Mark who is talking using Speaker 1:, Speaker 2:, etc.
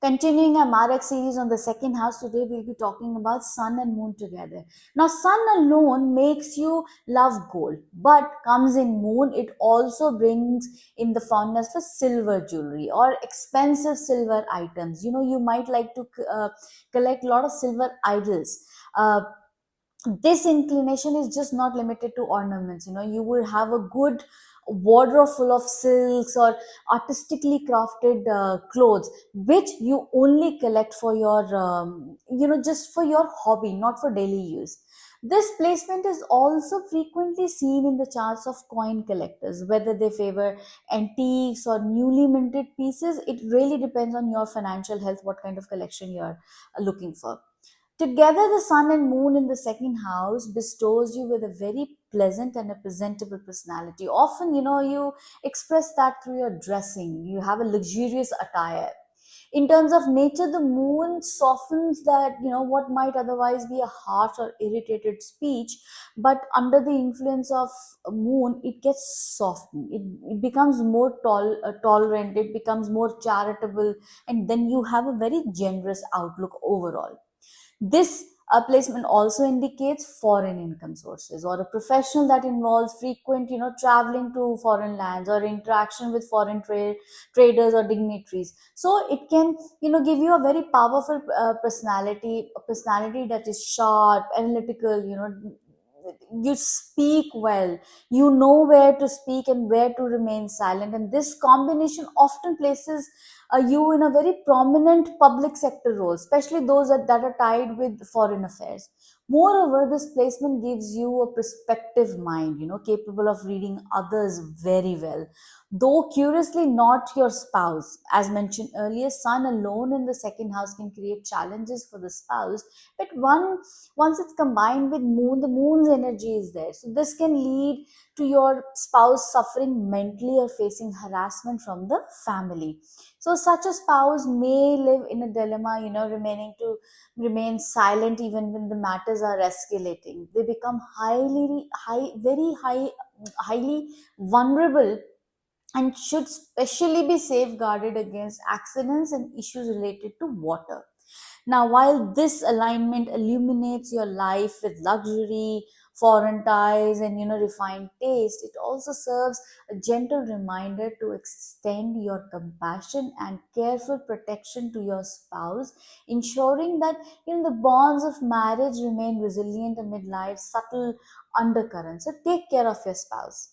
Speaker 1: Continuing our Marak series on the second house, today we'll be talking about sun and moon together. Now, sun alone makes you love gold, but comes in moon, it also brings in the fondness for silver jewelry or expensive silver items. You might like to collect a lot of silver idols. This inclination is just not limited to ornaments. You will have a good wardrobe full of silks or artistically crafted clothes, which you only collect for your just for your hobby, not for daily use. This placement is also frequently seen in the charts of coin collectors, whether they favor antiques or newly minted pieces. It really depends on your financial health, what kind of collection you're looking for. Together, the sun and moon in the second house bestows you with a very pleasant and a presentable personality. Often, you express that through your dressing. You have a luxurious attire. In terms of nature, the moon softens that, what might otherwise be a harsh or irritated speech, but under the influence of moon, it gets softened. It becomes more tolerant, it becomes more charitable, and then you have a very generous outlook overall. This placement also indicates foreign income sources or a professional that involves frequent, traveling to foreign lands or interaction with foreign traders or dignitaries. So it can, give you a very powerful personality, a personality that is sharp, analytical, you speak well, you know where to speak and where to remain silent, and this combination often places you in a very prominent public sector role, especially those that are tied with foreign affairs. Moreover, this placement gives you a perspective mind, capable of reading others very well. Though curiously not your spouse. As mentioned earlier, sun alone in the second house can create challenges for the spouse, but once it's combined with moon, the moon's energy is there. So this can lead to your spouse suffering mentally or facing harassment from the family. So such a spouse may live in a dilemma, remaining to remain silent even when the matters are escalating. They become highly vulnerable and should specially be safeguarded against accidents and issues related to water. Now, while this alignment illuminates your life with luxury, foreign ties, and refined taste, it also serves a gentle reminder to extend your compassion and careful protection to your spouse, ensuring that the bonds of marriage remain resilient amid life's subtle undercurrents. So take care of your spouse.